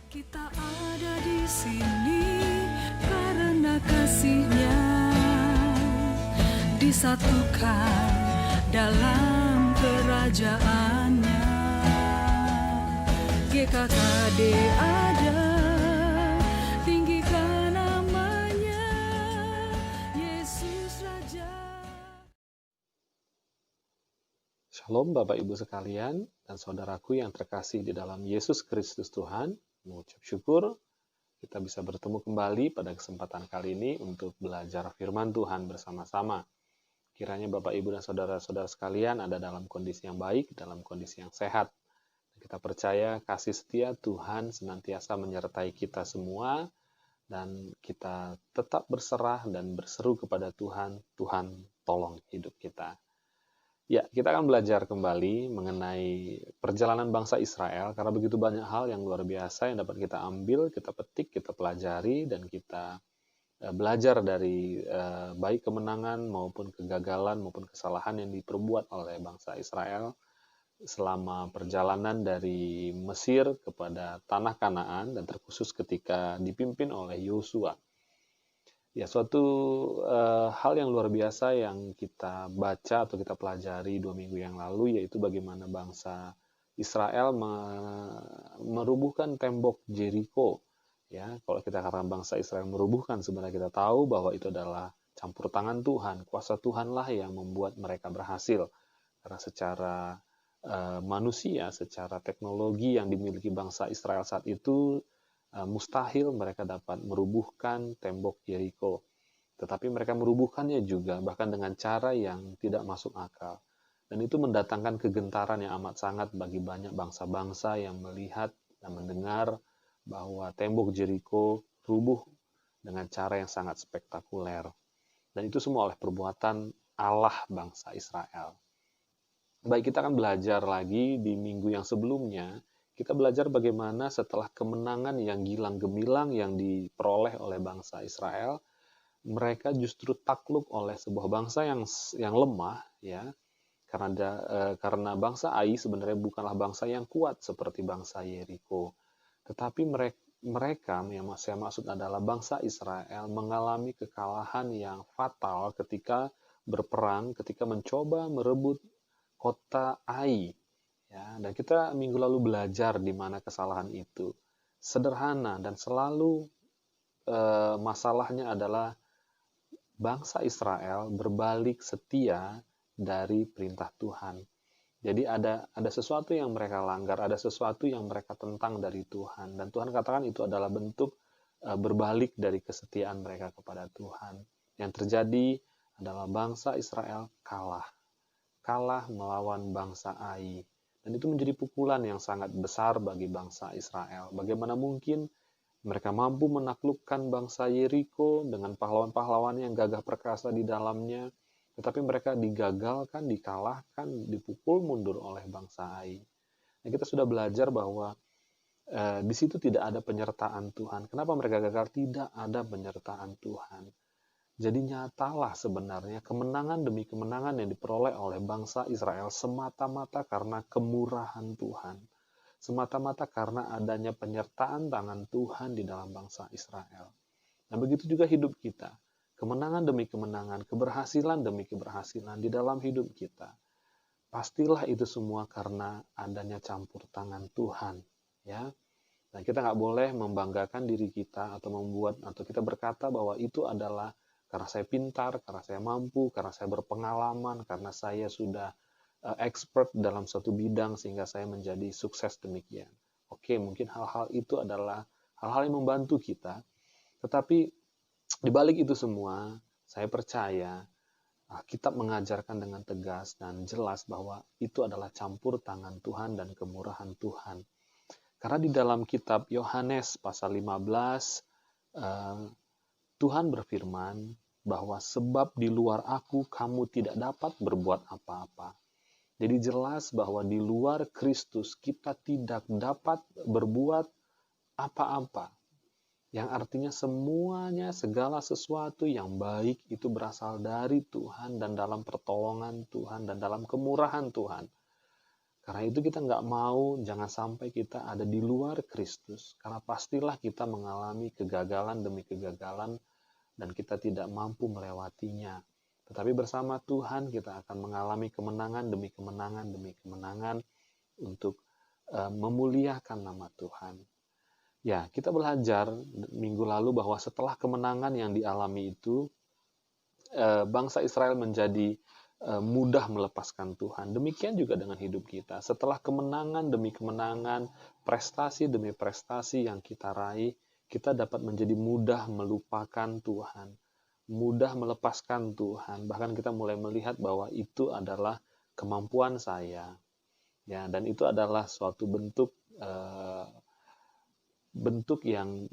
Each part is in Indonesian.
Kita ada di sini karena kasih-Nya disatukan dalam kerajaan-Nya. GKKD ada, tinggikan namanya, Yesus Raja. Shalom Bapak Ibu sekalian dan saudaraku yang terkasih di dalam Yesus Kristus Tuhan. Mengucap syukur kita bisa bertemu kembali pada kesempatan kali ini untuk belajar firman Tuhan bersama-sama. Kiranya Bapak Ibu dan saudara-saudara sekalian ada dalam kondisi yang baik, dalam kondisi yang sehat. Kita percaya kasih setia Tuhan senantiasa menyertai kita semua dan kita tetap berserah dan berseru kepada Tuhan, Tuhan tolong hidup kita. Ya, kita akan belajar kembali mengenai perjalanan bangsa Israel, karena begitu banyak hal yang luar biasa yang dapat kita ambil, kita petik, kita pelajari, dan kita belajar dari baik kemenangan maupun kegagalan maupun kesalahan yang diperbuat oleh bangsa Israel selama perjalanan dari Mesir kepada Tanah Kanaan, dan terkhusus ketika dipimpin oleh Yosua. Ya, suatu hal yang luar biasa yang kita baca atau kita pelajari 2 minggu yang lalu, yaitu bagaimana bangsa Israel merubuhkan tembok Jericho. Ya, kalau kita katakan bangsa Israel merubuhkan, sebenarnya kita tahu bahwa itu adalah campur tangan Tuhan, kuasa Tuhanlah yang membuat mereka berhasil. Karena secara manusia, secara teknologi yang dimiliki bangsa Israel saat itu, mustahil mereka dapat merubuhkan tembok Jericho. Tetapi mereka merubuhkannya juga bahkan dengan cara yang tidak masuk akal. Dan itu mendatangkan kegentaran yang amat sangat bagi banyak bangsa-bangsa yang melihat dan mendengar bahwa tembok Jericho rubuh dengan cara yang sangat spektakuler. Dan itu semua oleh perbuatan Allah bangsa Israel. Baik, kita akan belajar lagi di minggu yang sebelumnya. Kita belajar bagaimana setelah kemenangan yang gilang gemilang yang diperoleh oleh bangsa Israel, mereka justru takluk oleh sebuah bangsa yang lemah, ya, karena bangsa Ai sebenarnya bukanlah bangsa yang kuat seperti bangsa Yeriko, tetapi mereka yang saya maksud adalah bangsa Israel mengalami kekalahan yang fatal ketika berperang, ketika mencoba merebut kota Ai. Ya, dan kita minggu lalu belajar di mana kesalahan itu. Sederhana dan selalu masalahnya adalah bangsa Israel berbalik setia dari perintah Tuhan. Jadi ada sesuatu yang mereka langgar, ada sesuatu yang mereka tentang dari Tuhan. Dan Tuhan katakan itu adalah bentuk berbalik dari kesetiaan mereka kepada Tuhan. Yang terjadi adalah bangsa Israel kalah melawan bangsa Ai. Dan itu menjadi pukulan yang sangat besar bagi bangsa Israel. Bagaimana mungkin mereka mampu menaklukkan bangsa Yeriko dengan pahlawan-pahlawan yang gagah perkasa di dalamnya, tetapi mereka digagalkan, dikalahkan, dipukul mundur oleh bangsa Ai. Nah, kita sudah belajar bahwa di situ tidak ada penyertaan Tuhan. Kenapa mereka gagal? Tidak ada penyertaan Tuhan. Jadi nyatalah sebenarnya kemenangan demi kemenangan yang diperoleh oleh bangsa Israel semata-mata karena kemurahan Tuhan. Semata-mata karena adanya penyertaan tangan Tuhan di dalam bangsa Israel. Nah, begitu juga hidup kita. Kemenangan demi kemenangan, keberhasilan demi keberhasilan di dalam hidup kita. Pastilah itu semua karena adanya campur tangan Tuhan. Ya. Nah, kita nggak boleh membanggakan diri kita atau kita berkata bahwa itu adalah karena saya pintar, karena saya mampu, karena saya berpengalaman, karena saya sudah expert dalam suatu bidang sehingga saya menjadi sukses demikian. Oke, mungkin hal-hal itu adalah hal-hal yang membantu kita, tetapi di balik itu semua, saya percaya Alkitab mengajarkan dengan tegas dan jelas bahwa itu adalah campur tangan Tuhan dan kemurahan Tuhan. Karena di dalam kitab Yohanes pasal 15, Tuhan berfirman bahwa sebab di luar aku kamu tidak dapat berbuat apa-apa. Jadi jelas bahwa di luar Kristus kita tidak dapat berbuat apa-apa. Yang artinya semuanya, segala sesuatu yang baik itu berasal dari Tuhan dan dalam pertolongan Tuhan dan dalam kemurahan Tuhan. Karena itu kita nggak mau, jangan sampai kita ada di luar Kristus, karena pastilah kita mengalami kegagalan demi kegagalan dan kita tidak mampu melewatinya. Tetapi bersama Tuhan kita akan mengalami kemenangan demi kemenangan demi kemenangan untuk memuliakan nama Tuhan. Ya, kita belajar minggu lalu bahwa setelah kemenangan yang dialami itu, bangsa Israel menjadi mudah melepaskan Tuhan. Demikian juga dengan hidup kita. Setelah kemenangan demi kemenangan, prestasi demi prestasi yang kita raih, kita dapat menjadi mudah melupakan Tuhan, mudah melepaskan Tuhan. Bahkan kita mulai melihat bahwa itu adalah kemampuan saya. Ya, dan itu adalah suatu bentuk yang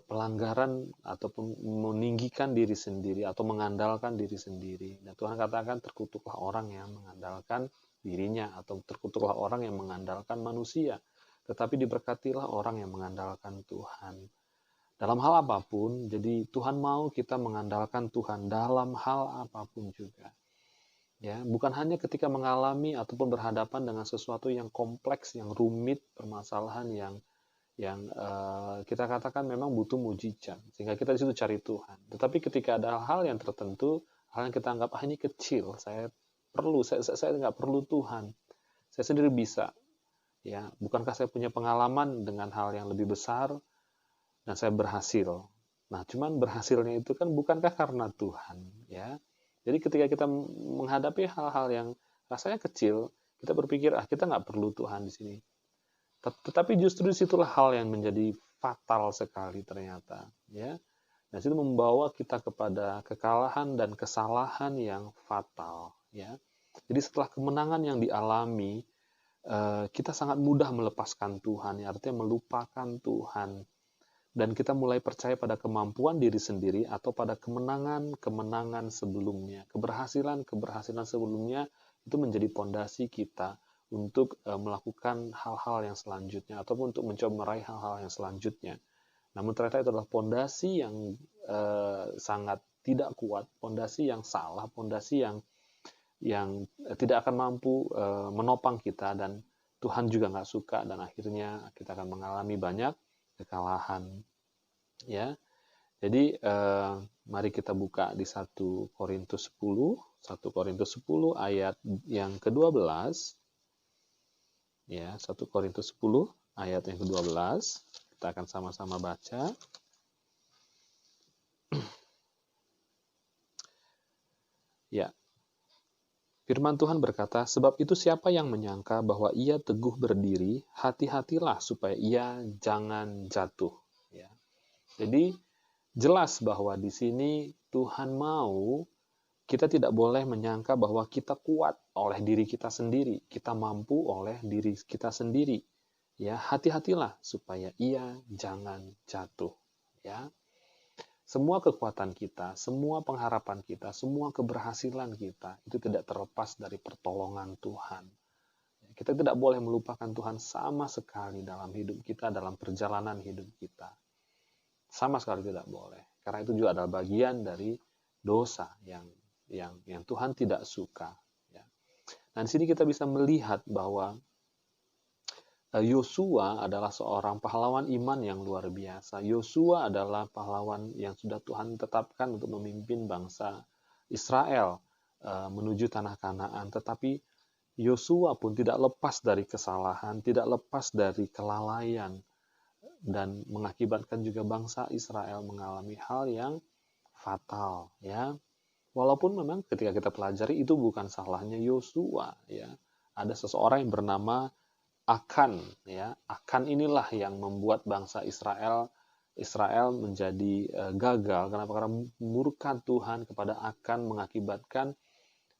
pelanggaran ataupun meninggikan diri sendiri atau mengandalkan diri sendiri. Dan Tuhan katakan terkutuklah orang yang mengandalkan dirinya atau terkutuklah orang yang mengandalkan manusia. Tetapi diberkatilah orang yang mengandalkan Tuhan. Dalam hal apapun, jadi Tuhan mau kita mengandalkan Tuhan dalam hal apapun juga. Ya, bukan hanya ketika mengalami ataupun berhadapan dengan sesuatu yang kompleks, yang rumit, permasalahan yang kita katakan memang butuh mujizat, sehingga kita di situ cari Tuhan. Tetapi ketika ada hal yang tertentu, hal yang kita anggap ini kecil, saya nggak perlu Tuhan, saya sendiri bisa. Ya, bukankah saya punya pengalaman dengan hal yang lebih besar dan saya berhasil? Nah, cuman berhasilnya itu kan bukankah karena Tuhan, ya? Jadi ketika kita menghadapi hal-hal yang rasanya kecil, kita berpikir kita nggak perlu Tuhan di sini. Tetapi justru disitulah hal yang menjadi fatal sekali ternyata, ya. Dan itu membawa kita kepada kekalahan dan kesalahan yang fatal, ya. Jadi setelah kemenangan yang dialami, kita sangat mudah melepaskan Tuhan, ya, artinya melupakan Tuhan, dan kita mulai percaya pada kemampuan diri sendiri atau pada kemenangan sebelumnya, keberhasilan sebelumnya itu menjadi pondasi kita untuk melakukan hal-hal yang selanjutnya ataupun untuk mencoba meraih hal-hal yang selanjutnya. Namun ternyata itu adalah pondasi yang sangat tidak kuat, pondasi yang salah, pondasi yang tidak akan mampu menopang kita, dan Tuhan juga nggak suka, dan akhirnya kita akan mengalami banyak kekalahan. Ya, jadi mari kita buka di 1 Korintus 10 ayat yang ke-12. Ya, 1 Korintus 10 ayat yang ke-12. Kita akan sama-sama baca. Ya. Firman Tuhan berkata, "Sebab itu siapa yang menyangka bahwa ia teguh berdiri, hati-hatilah supaya ia jangan jatuh." Ya. Jadi jelas bahwa di sini Tuhan mau kita tidak boleh menyangka bahwa kita kuat oleh diri kita sendiri, kita mampu oleh diri kita sendiri. Ya, hati-hatilah supaya ia jangan jatuh. Ya, semua kekuatan kita, semua pengharapan kita, semua keberhasilan kita itu tidak terlepas dari pertolongan Tuhan. Kita tidak boleh melupakan Tuhan sama sekali dalam hidup kita, dalam perjalanan hidup kita. Sama sekali tidak boleh. Karena itu juga adalah bagian dari dosa yang Tuhan tidak suka. Ya. Nah, di sini kita bisa melihat bahwa Yosua adalah seorang pahlawan iman yang luar biasa. Yosua adalah pahlawan yang sudah Tuhan tetapkan untuk memimpin bangsa Israel menuju tanah Kanaan. Tetapi Yosua pun tidak lepas dari kesalahan, tidak lepas dari kelalaian, dan mengakibatkan juga bangsa Israel mengalami hal yang fatal. Ya. Walaupun memang ketika kita pelajari itu bukan salahnya Yosua, ya. Ada seseorang yang bernama Akan, ya. Akan inilah yang membuat bangsa Israel menjadi gagal. Kenapa? Karena murka Tuhan kepada Akan mengakibatkan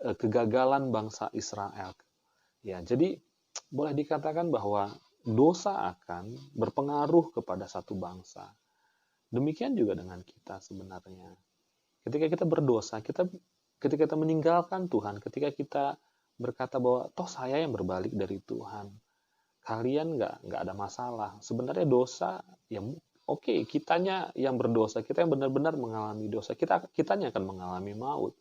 kegagalan bangsa Israel. Ya, jadi boleh dikatakan bahwa dosa Akan berpengaruh kepada satu bangsa. Demikian juga dengan kita sebenarnya. Ketika kita berdosa, ketika kita meninggalkan Tuhan, ketika kita berkata bahwa toh saya yang berbalik dari Tuhan, kalian nggak ada masalah. Sebenarnya dosa, ya oke, kitanya yang berdosa, kita yang benar-benar mengalami dosa, kitanya akan mengalami maut.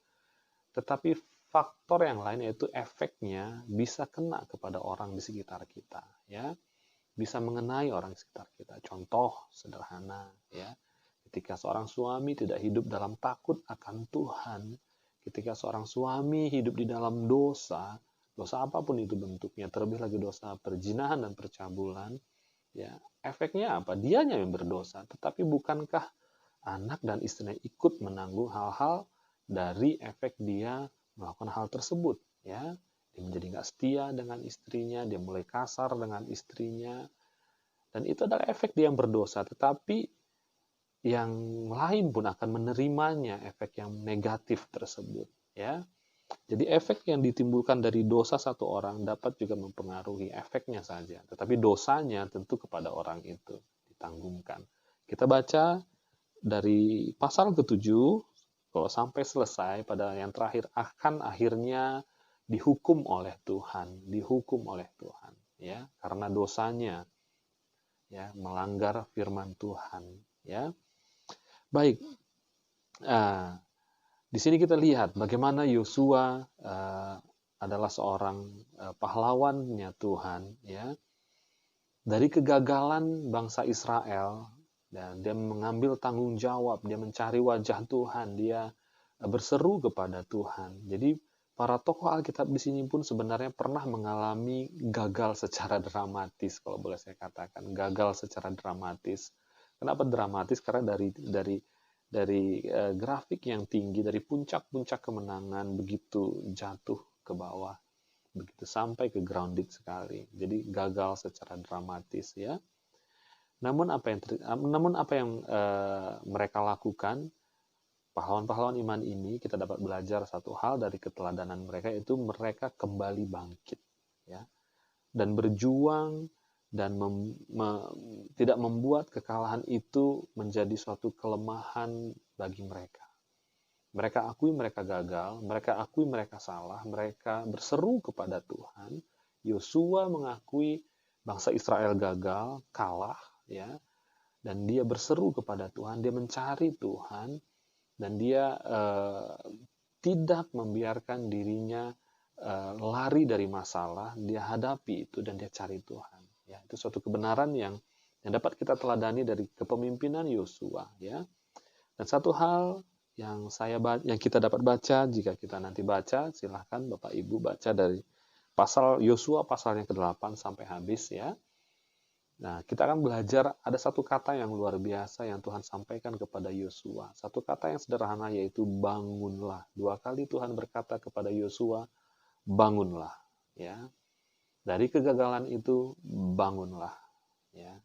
Tetapi faktor yang lain, yaitu efeknya bisa kena kepada orang di sekitar kita, ya, bisa mengenai orang di sekitar kita. Contoh sederhana, ya, ketika seorang suami tidak hidup dalam takut akan Tuhan, ketika seorang suami hidup di dalam dosa apapun itu bentuknya, terlebih lagi dosa perzinahan dan percabulan, ya, efeknya apa? Dianya yang berdosa, tetapi bukankah anak dan istrinya ikut menanggung hal-hal dari efek dia melakukan hal tersebut, ya? Dia menjadi nggak setia dengan istrinya, dia mulai kasar dengan istrinya, dan itu adalah efek dia yang berdosa, tetapi yang lain pun akan menerimanya, efek yang negatif tersebut, ya. Jadi efek yang ditimbulkan dari dosa satu orang dapat juga mempengaruhi efeknya saja, tetapi dosanya tentu kepada orang itu ditanggungkan. Kita baca dari pasal ke-7, kalau sampai selesai pada yang terakhir, akan akhirnya dihukum oleh Tuhan, ya, karena dosanya, ya, melanggar firman Tuhan, ya. Baik, di sini kita lihat bagaimana Yosua adalah seorang pahlawannya Tuhan, ya. Dari kegagalan bangsa Israel, dan dia mengambil tanggung jawab, dia mencari wajah Tuhan, dia berseru kepada Tuhan. Jadi para tokoh Alkitab di sini pun sebenarnya pernah mengalami gagal secara dramatis, kalau boleh saya katakan, gagal secara dramatis. Kenapa dramatis? Karena dari grafik yang tinggi, dari puncak-puncak kemenangan begitu jatuh ke bawah, begitu sampai ke grounded sekali. Jadi gagal secara dramatis, ya. Namun apa yang mereka lakukan, pahlawan-pahlawan iman ini, kita dapat belajar satu hal dari keteladanan mereka, yaitu mereka kembali bangkit, ya, dan berjuang dan tidak membuat kekalahan itu menjadi suatu kelemahan bagi mereka. Mereka akui mereka gagal, mereka akui mereka salah, mereka berseru kepada Tuhan. Yosua mengakui bangsa Israel gagal, kalah, ya, dan dia berseru kepada Tuhan, dia mencari Tuhan, dan dia tidak membiarkan dirinya lari dari masalah, dia hadapi itu dan dia cari Tuhan. Ya, itu suatu kebenaran yang dapat kita teladani dari kepemimpinan Yosua, ya. Dan satu hal yang kita dapat baca, jika kita nanti baca, silahkan Bapak Ibu baca dari pasal Yosua pasal yang ke-8 sampai habis, ya. Nah, kita akan belajar ada satu kata yang luar biasa yang Tuhan sampaikan kepada Yosua. Satu kata yang sederhana, yaitu bangunlah. 2 kali Tuhan berkata kepada Yosua, bangunlah, ya. Dari kegagalan itu, bangunlah, ya.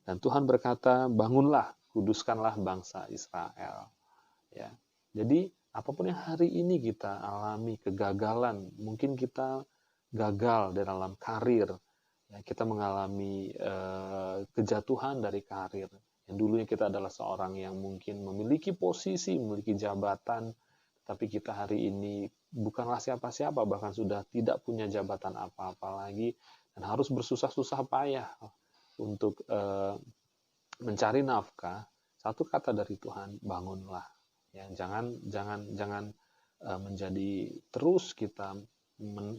Dan Tuhan berkata, bangunlah, kuduskanlah bangsa Israel, ya. Jadi apapun yang hari ini kita alami kegagalan, mungkin kita gagal dalam karir, ya, kita mengalami kejatuhan dari karir. Yang dulunya kita adalah seorang yang mungkin memiliki posisi, memiliki jabatan, tapi kita hari ini bukanlah siapa-siapa, bahkan sudah tidak punya jabatan apa-apa lagi, dan harus bersusah-susah payah untuk mencari nafkah. Satu kata dari Tuhan, bangunlah. Ya, jangan menjadi terus kita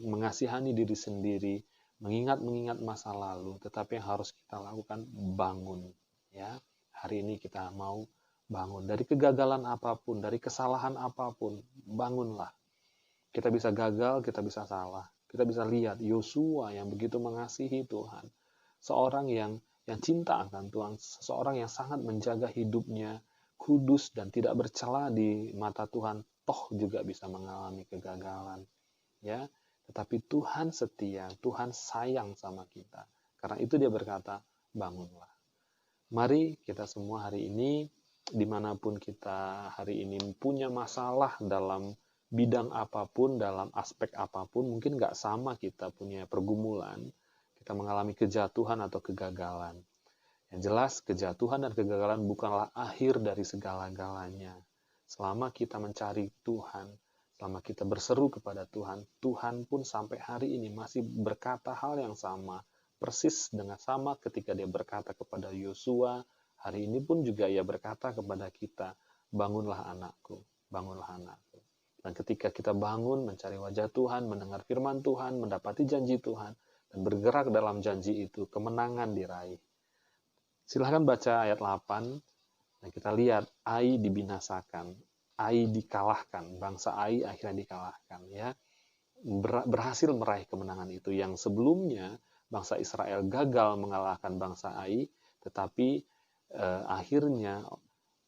mengasihani diri sendiri, mengingat masa lalu, tetapi yang harus kita lakukan, bangun, ya. Hari ini kita mau bangun dari kegagalan apapun, dari kesalahan apapun, bangunlah. Kita bisa gagal, kita bisa salah. Kita bisa lihat Yosua yang begitu mengasihi Tuhan, seorang yang cinta akan Tuhan, seseorang yang sangat menjaga hidupnya kudus dan tidak bercela di mata Tuhan, toh juga bisa mengalami kegagalan, ya. Tetapi Tuhan setia, Tuhan sayang sama kita. Karena itu dia berkata, bangunlah. Mari kita semua hari ini, dimanapun kita hari ini punya masalah dalam bidang apapun, dalam aspek apapun, mungkin nggak sama kita punya pergumulan, kita mengalami kejatuhan atau kegagalan. Yang jelas, kejatuhan dan kegagalan bukanlah akhir dari segala-galanya. Selama kita mencari Tuhan, selama kita berseru kepada Tuhan, Tuhan pun sampai hari ini masih berkata hal yang sama, persis dengan sama ketika dia berkata kepada Yosua, hari ini pun juga ia berkata kepada kita, bangunlah anakku, bangunlah anakku. Dan ketika kita bangun mencari wajah Tuhan, mendengar firman Tuhan, mendapati janji Tuhan, dan bergerak dalam janji itu, kemenangan diraih. Silahkan baca ayat 8, dan kita lihat Ai dibinasakan, Ai dikalahkan, bangsa Ai akhirnya dikalahkan. Ya, berhasil meraih kemenangan itu. Yang sebelumnya bangsa Israel gagal mengalahkan bangsa Ai, tetapi akhirnya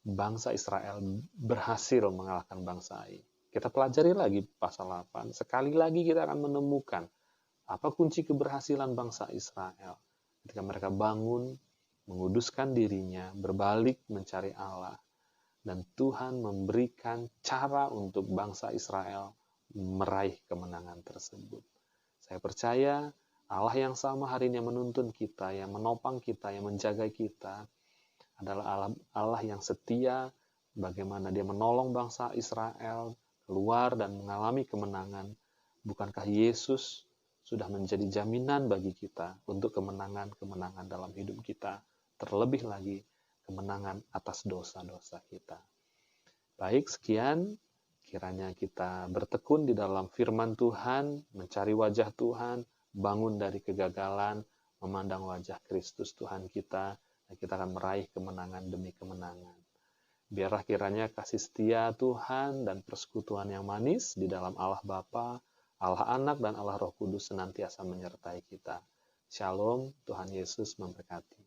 bangsa Israel berhasil mengalahkan bangsa Ai. Kita pelajari lagi pasal 8. Sekali lagi kita akan menemukan apa kunci keberhasilan bangsa Israel. Ketika mereka bangun, menguduskan dirinya, berbalik mencari Allah. Dan Tuhan memberikan cara untuk bangsa Israel meraih kemenangan tersebut. Saya percaya Allah yang sama hari ini yang menuntun kita, yang menopang kita, yang menjaga kita, adalah Allah yang setia, bagaimana Dia menolong bangsa Israel keluar dan mengalami kemenangan. Bukankah Yesus sudah menjadi jaminan bagi kita untuk kemenangan-kemenangan dalam hidup kita, terlebih lagi kemenangan atas dosa-dosa kita. Baik, sekian. Kiranya kita bertekun di dalam firman Tuhan, mencari wajah Tuhan, bangun dari kegagalan, memandang wajah Kristus Tuhan kita, dan kita akan meraih kemenangan demi kemenangan. Biarlah kiranya kasih setia Tuhan dan persekutuan yang manis di dalam Allah Bapa, Allah Anak, dan Allah Roh Kudus senantiasa menyertai kita. Shalom, Tuhan Yesus memberkati.